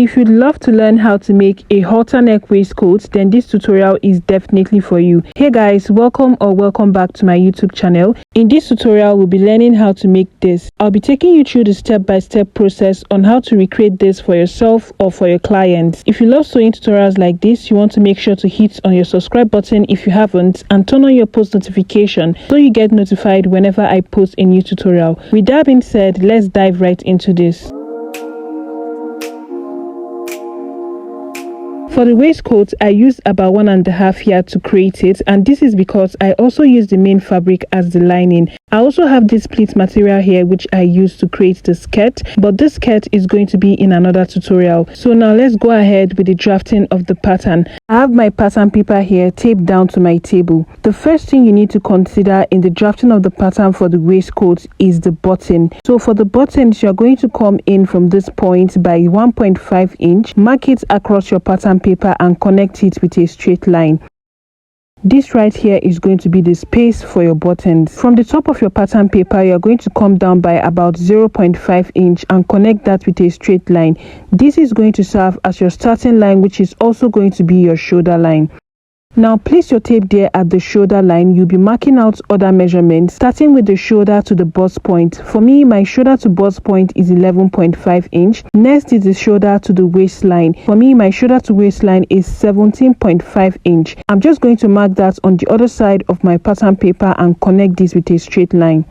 If you'd love to learn how to make a halter neck waistcoat, then this tutorial is definitely for you. Hey guys, welcome back to my YouTube channel. In this tutorial, we'll be learning how to make this. I'll be taking you through the step-by-step process on how to recreate this for yourself or for your clients. If you love sewing tutorials like this, you want to make sure to hit on your subscribe button if you haven't, and turn on your post notification so you get notified whenever I post a new tutorial. With that being said, let's dive right into this. For the waistcoat, I used about 1.5 yards to create it, and this is because I also used the main fabric as the lining. I also have this pleat material here which I used to create the skirt, but this skirt is going to be in another tutorial. So now let's go ahead with the drafting of the pattern. I have my pattern paper here taped down to my table. The first thing you need to consider in the drafting of the pattern for the waistcoat is the button. So for the buttons, you're going to come in from this point by 1.5 inch, mark it across your pattern paper and connect it with a straight line. This right here is going to be the space for your buttons. From the top of your pattern paper, you're going to come down by about 0.5 inch and connect that with a straight line. This is going to serve as your starting line, which is also going to be your shoulder line. Now place your tape there at the shoulder line. You'll be marking out other measurements, starting with the shoulder to the bust point. For me, my shoulder to bust point is 11.5 inch. Next is the shoulder to the waistline. For me, my shoulder to waistline is 17.5 inch. I'm just going to mark that on the other side of my pattern paper and connect this with a straight line.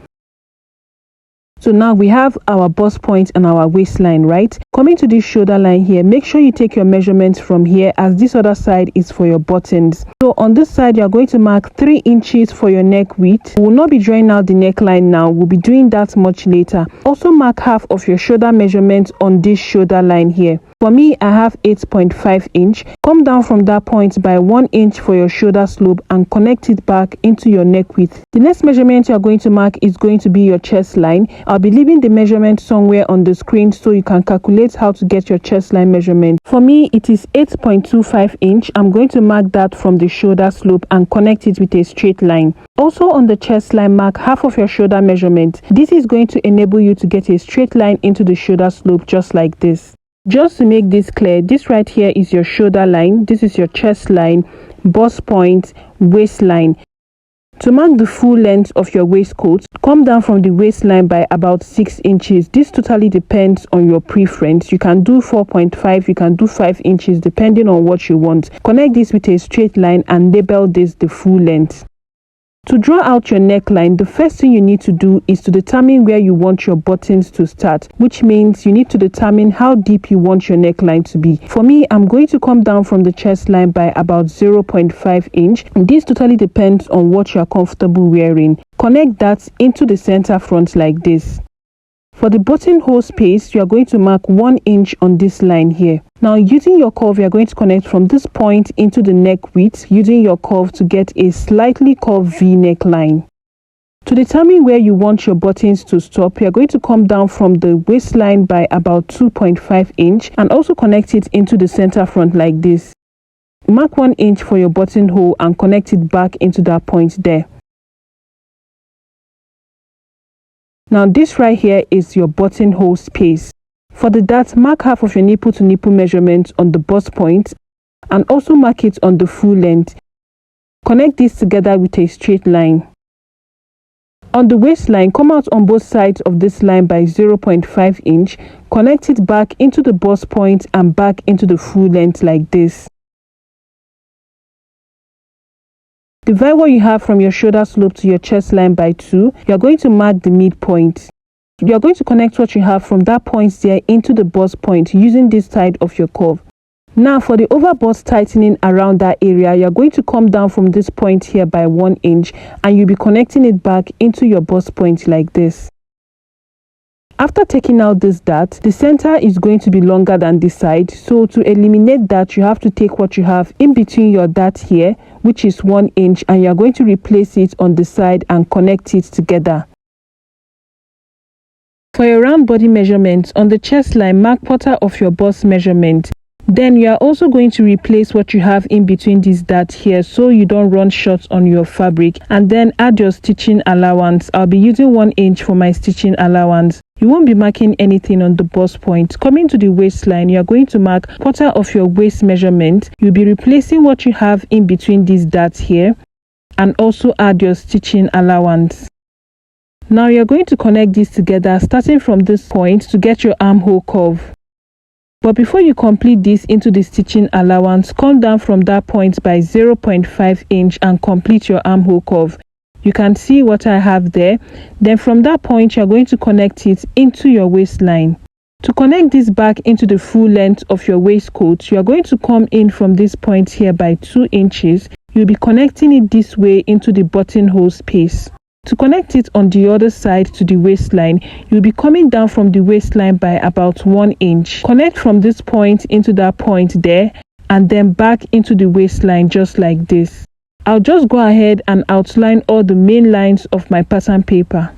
So now we have our bust point and our waistline, right? Coming to this shoulder line here, make sure you take your measurements from here, as this other side is for your buttons. So on this side, you're going to mark 3 inches for your neck width. We will not be drawing out the neckline now. We'll be doing that much later. Also mark half of your shoulder measurement on this shoulder line here. For me, I have 8.5 inch. Come down from that point by 1 inch for your shoulder slope and connect it back into your neck width. The next measurement you are going to mark is going to be your chest line. I'll be leaving the measurement somewhere on the screen so you can calculate how to get your chest line measurement. For me, it is 8.25 inch. I'm going to mark that from the shoulder slope and connect it with a straight line. Also on the chest line, mark half of your shoulder measurement. This is going to enable you to get a straight line into the shoulder slope just like this. Just to make this clear, this right here is your shoulder line, this is your chest line, bust point, waistline. To mark the full length of your waistcoat, come down from the waistline by about 6 inches. This totally depends on your preference. You can do 4.5, you can do 5 inches depending on what you want. Connect this with a straight line and label this the full length. To draw out your neckline, the first thing you need to do is to determine where you want your buttons to start, which means you need to determine how deep you want your neckline to be. For me, I'm going to come down from the chest line by about 0.5 inch. This totally depends on what you are comfortable wearing. Connect that into the center front like this. For the buttonhole space, you are going to mark 1 inch on this line here. Now using your curve, you are going to connect from this point into the neck width using your curve to get a slightly curved V neckline. To determine where you want your buttons to stop, you are going to come down from the waistline by about 2.5 inch and also connect it into the center front like this. Mark 1 inch for your buttonhole and connect it back into that point there. Now this right here is your buttonhole space. For the dart, mark half of your nipple to nipple measurement on the bust point and also mark it on the full length. Connect this together with a straight line. On the waistline, come out on both sides of this line by 0.5 inch. Connect it back into the bust point and back into the full length like this. Divide what you have from your shoulder slope to your chest line by 2. You are going to mark the midpoint. You are going to connect what you have from that point there into the bust point using this side of your curve. Now for the over bust tightening around that area, you are going to come down from this point here by 1 inch and you'll be connecting it back into your bust point like this. After taking out this dart, the center is going to be longer than this side. So to eliminate that, you have to take what you have in between your dart here, which is 1 inch, and you're going to replace it on the side and connect it together. For your round body measurement, on the chest line, mark quarter of your bust measurement. Then you are also going to replace what you have in between this dart here so you don't run short on your fabric, and then add your stitching allowance. I'll be using 1 inch for my stitching allowance. You won't be marking anything on the bust point. Coming to the waistline, you are going to mark quarter of your waist measurement. You'll be replacing what you have in between these dots here and also add your stitching allowance. Now you're going to connect these together starting from this point to get your armhole curve. But before you complete this into the stitching allowance, come down from that point by 0.5 inch and complete your armhole curve. You can see what I have there. Then from that point, you're going to connect it into your waistline. To connect this back into the full length of your waistcoat, you are going to come in from this point here by 2 inches. You'll be connecting it this way into the buttonhole space. To connect it on the other side to the waistline, you'll be coming down from the waistline by about 1 inch. Connect from this point into that point there and then back into the waistline just like this. I'll just go ahead and outline all the main lines of my pattern paper.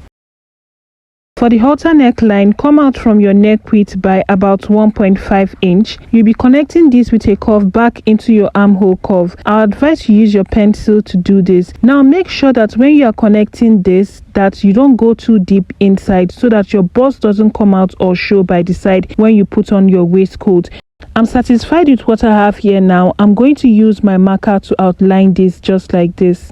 For the halter neckline, come out from your neck width by about 1.5 inch. You'll be connecting this with a curve back into your armhole curve. I advise you use your pencil to do this. Now make sure that when you are connecting this, that you don't go too deep inside so that your bust doesn't come out or show by the side when you put on your waistcoat. I'm satisfied with what I have here now. I'm going to use my marker to outline this just like this.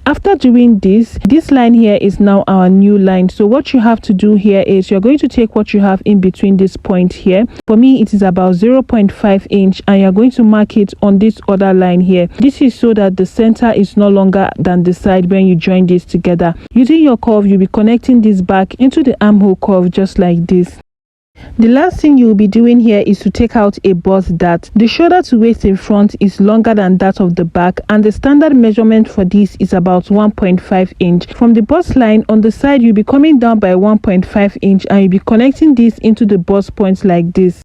After doing this line here is now our new line. So what you have to do here is you're going to take what you have in between this point here. For me, it is about 0.5 inch and you're going to mark it on this other line here. This is so that the center is no longer than the side when you join this together. Using your curve, you'll be connecting this back into the armhole curve just like this. The last thing you'll be doing here is to take out a bust dart. The shoulder to waist in front is longer than that of the back and the standard measurement for this is about 1.5 inch. From the bust line on the side, you'll be coming down by 1.5 inch and you'll be connecting this into the bust points like this.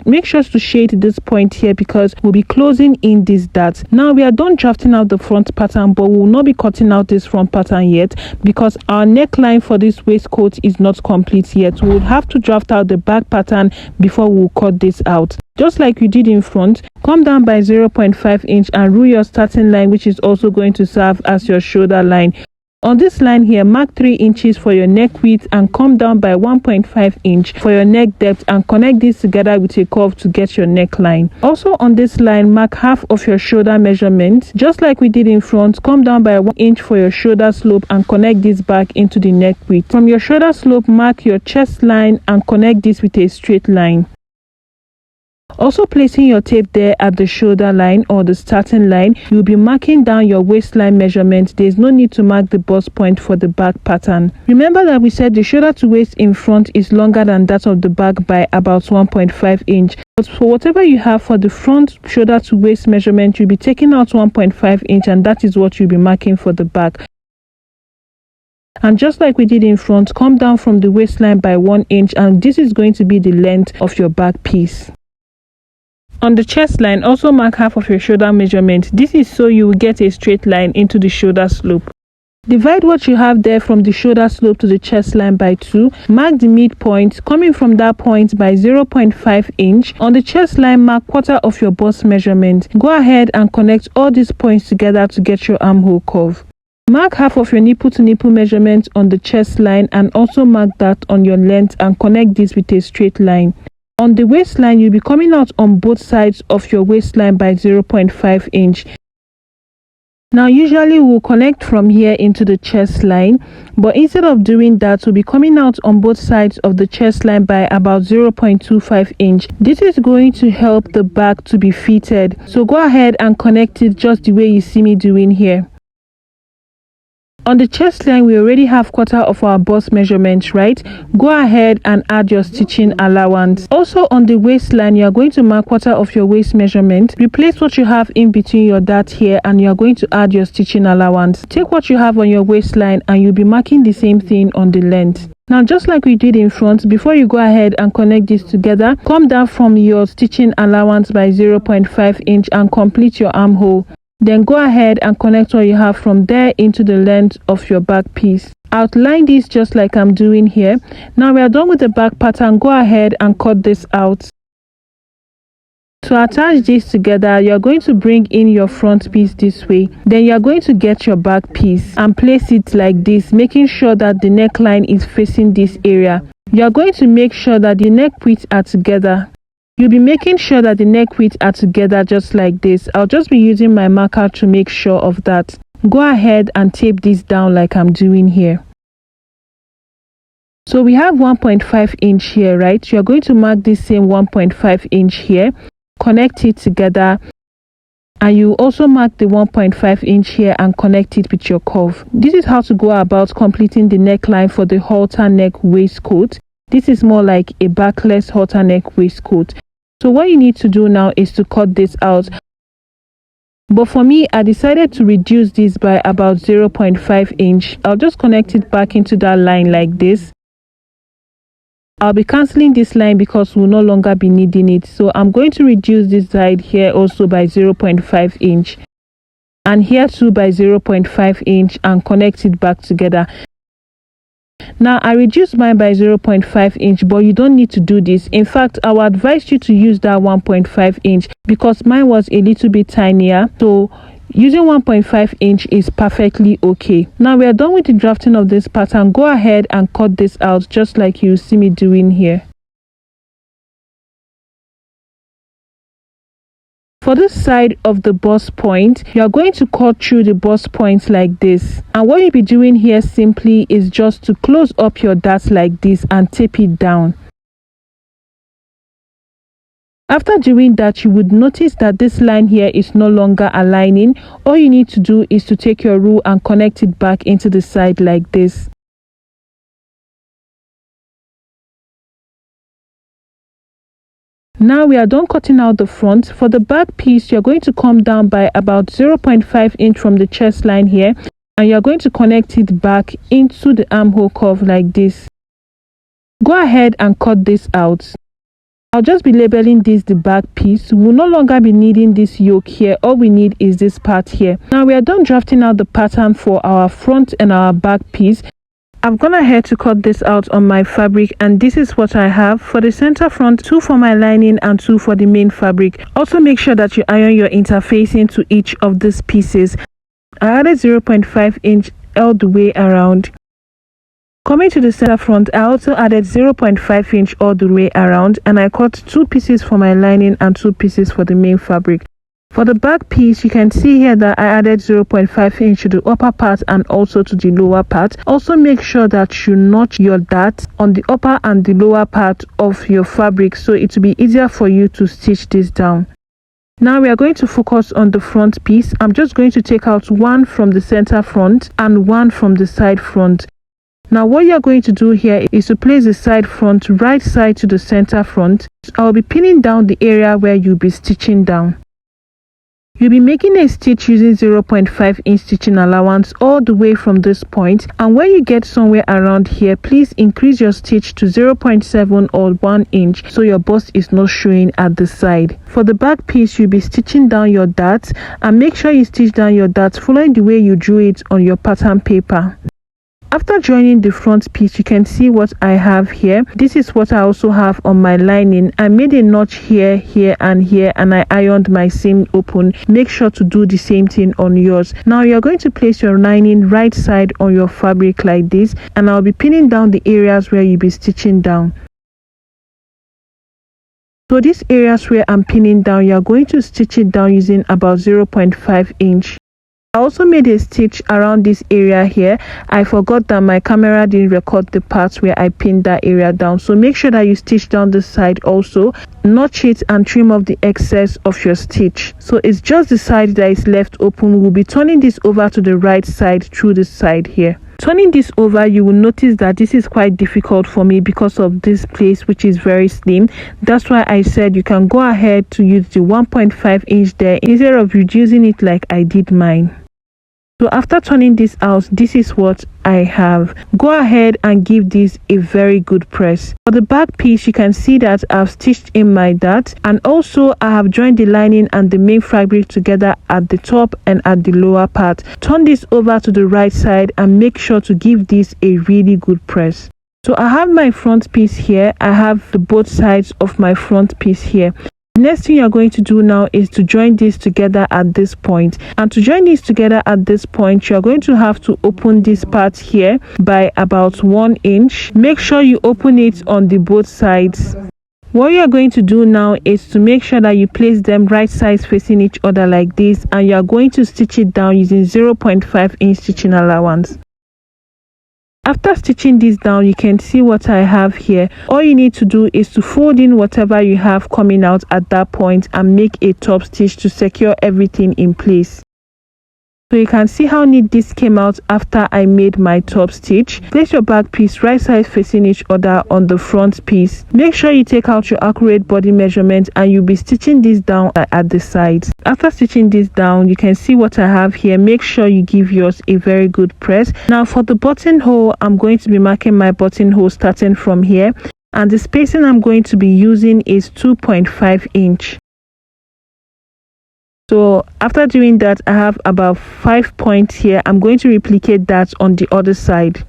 Make sure to shade this point here because we'll be closing in this dart. Now we are done drafting out the front pattern, but we will not be cutting out this front pattern yet because our neckline for this waistcoat is not complete yet. We will have to draft out the back pattern before we'll cut this out. Just like we did in front, come down by 0.5 inch and rule your starting line, which is also going to serve as your shoulder line. On this line here, mark 3 inches for your neck width and come down by 1.5 inch for your neck depth and connect this together with a curve to get your neckline. Also on this line, mark half of your shoulder measurement. Just like we did in front, come down by 1 inch for your shoulder slope and connect this back into the neck width. From your shoulder slope, mark your chest line and connect this with a straight line. Also placing your tape there at the shoulder line or the starting line, you'll be marking down your waistline measurement. There's no need to mark the bust point for the back pattern. Remember that we said the shoulder to waist in front is longer than that of the back by about 1.5 inch. But for whatever you have for the front shoulder to waist measurement, you'll be taking out 1.5 inch and that is what you'll be marking for the back. And just like we did in front, come down from the waistline by 1 inch and this is going to be the length of your back piece. On the chest line, also mark half of your shoulder measurement. This is so you will get a straight line into the shoulder slope. Divide what you have there from the shoulder slope to the chest line by 2. Mark the midpoint, coming from that point by 0.5 inch. On the chest line, mark quarter of your bust measurement. Go ahead and connect all these points together to get your armhole curve. Mark half of your nipple to nipple measurement on the chest line and also mark that on your length and connect this with a straight line. On the waistline, you'll be coming out on both sides of your waistline by 0.5 inch. Now usually we'll connect from here into the chest line, but instead of doing that, we'll be coming out on both sides of the chest line by about 0.25 inch. This is going to help the back to be fitted. So go ahead and connect it just the way you see me doing here. On the chest line, we already have quarter of our bust measurement, right? Go ahead and add your stitching allowance. Also on the waistline, you are going to mark quarter of your waist measurement. Replace what you have in between your dart here and you are going to add your stitching allowance. Take what you have on your waistline and you'll be marking the same thing on the length. Now just like we did in front, before you go ahead and connect this together, come down from your stitching allowance by 0.5 inch and complete your armhole. Then go ahead and connect what you have from there into the length of your back piece. Outline this just like I'm doing here. Now we are done with the back pattern. Go ahead and cut this out. To attach this together, you're going to bring in your front piece this way. Then you're going to get your back piece and place it like this, making sure that the neckline is facing this area. You are going to make sure that the neck widths are together. You'll be making sure that the neck widths are together just like this. I'll just be using my marker to make sure of that. Go ahead and tape this down like I'm doing here. So we have 1.5 inch here, right? You're going to mark this same 1.5 inch here, connect it together, and you also mark the 1.5 inch here and connect it with your curve. This is how to go about completing the neckline for the halter neck waistcoat. This is more like a backless halter neck waistcoat. So what you need to do now is to cut this out. But for me, I decided to reduce this by about 0.5 inch. I'll just connect it back into that line like this. I'll be cancelling this line because we'll no longer be needing it. So I'm going to reduce this side here also by 0.5 inch. And here too by 0.5 inch and connect it back together. Now I reduced mine by 0.5 inch, but you don't need to do this. In fact, I would advise you to use that 1.5 inch because mine was a little bit tinier. So using 1.5 inch is perfectly okay. Now we are done with the drafting of this pattern. Go ahead and cut this out just like you see me doing here. For this side of the bust point, you are going to cut through the bust point like this. And what you'll be doing here simply is just to close up your dart like this and tape it down. After doing that, you would notice that this line here is no longer aligning. All you need to do is to take your rule and connect it back into the side like this. Now we are done cutting out the front. For the back piece, you're going to come down by about 0.5 inch from the chest line here, and you're going to connect it back into the armhole curve like this. Go ahead and cut this out. I'll just be labeling this the back piece. We'll no longer be needing this yoke here. All we need is this part here. Now we are done drafting out the pattern for our front and our back piece. I've gone ahead to cut this out on my fabric, and this is what I have. For the center front, 2 for my lining and 2 for the main fabric. Also make sure that you iron your interfacing to each of these pieces. I added 0.5 inch all the way around. Coming to the center front, I also added 0.5 inch all the way around, and I cut 2 pieces for my lining and 2 pieces for the main fabric. For the back piece, you can see here that I added 0.5 inch to the upper part and also to the lower part. Also make sure that you notch your dart on the upper and the lower part of your fabric, so it will be easier for you to stitch this down. Now we are going to focus on the front piece. I'm just going to take out 1 from the center front and 1 from the side front. Now what you are going to do here is to place the side front right side to the center front. I will be pinning down the area where you'll be stitching down. You'll be making a stitch using 0.5 inch stitching allowance all the way from this point, and when you get somewhere around here, please increase your stitch to 0.7 or 1 inch so your bust is not showing at the side. For the back piece, you'll be stitching down your darts, and make sure you stitch down your darts following the way you drew it on your pattern paper. After joining the front piece, you can see what I have here. This is what I also have on my lining. I made a notch here, here and here, and I ironed my seam open. Make sure to do the same thing on yours. Now you're going to place your lining right side on your fabric like this, and I'll be pinning down the areas where you'll be stitching down. So these areas where I'm pinning down, you're going to stitch it down using about 0.5 inch. I also made a stitch around this area here. I forgot that my camera didn't record the parts where I pinned that area down. So make sure that you stitch down the side also. Notch it and trim off the excess of your stitch. So it's just the side that is left open. We'll be turning this over to the right side through the side here. Turning this over, you will notice that this is quite difficult for me because of this place, which is very slim. That's why I said you can go ahead to use the 1.5 inch there instead of reducing it like I did mine. So after turning this out, this is what I have. Go ahead and give this a very good press. For the back piece, you can see that I've stitched in my dart, and also I have joined the lining and the main fabric together at the top and at the lower part. Turn this over to the right side and make sure to give this a really good press. So I have my front piece here. I have the both sides of my front piece here. The next thing you're going to do now is to join this together at this point. And to join this together at this point, you're going to have to open this part here by about 1 inch. Make sure you open it on the both sides. What you are going to do now is to make sure that you place them right sides facing each other like this, and you are going to stitch it down using 0.5 inch stitching allowance. After stitching this down, you can see what I have here. All you need to do is to fold in whatever you have coming out at that point and make a top stitch to secure everything in place. So you can see how neat this came out after I made my top stitch. Place your back piece right sides facing each other on the front piece. Make sure you take out your accurate body measurement, and you'll be stitching this down at the sides. After stitching this down, you can see what I have here. Make sure you give yours a very good press. Now for the buttonhole, I'm going to be marking my buttonhole starting from here, and the spacing I'm going to be using is 2.5 inch. So after doing that, I have about 5 points here. I'm going to replicate that on the other side.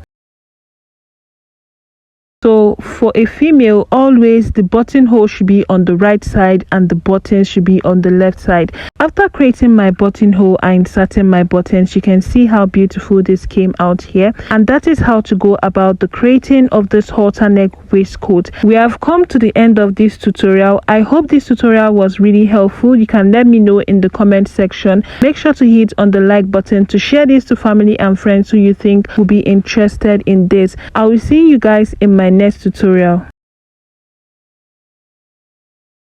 So for a female, always the buttonhole should be on the right side and the buttons should be on the left side. After creating my buttonhole and inserting my buttons, you can see how beautiful this came out here. And that is how to go about the creating of this halter neck waistcoat. We have come to the end of this tutorial. I hope this tutorial was really helpful. You can let me know in the comment section. Make sure to hit on the like button to share this to family and friends who you think will be interested in this. I will see you guys in my next tutorial.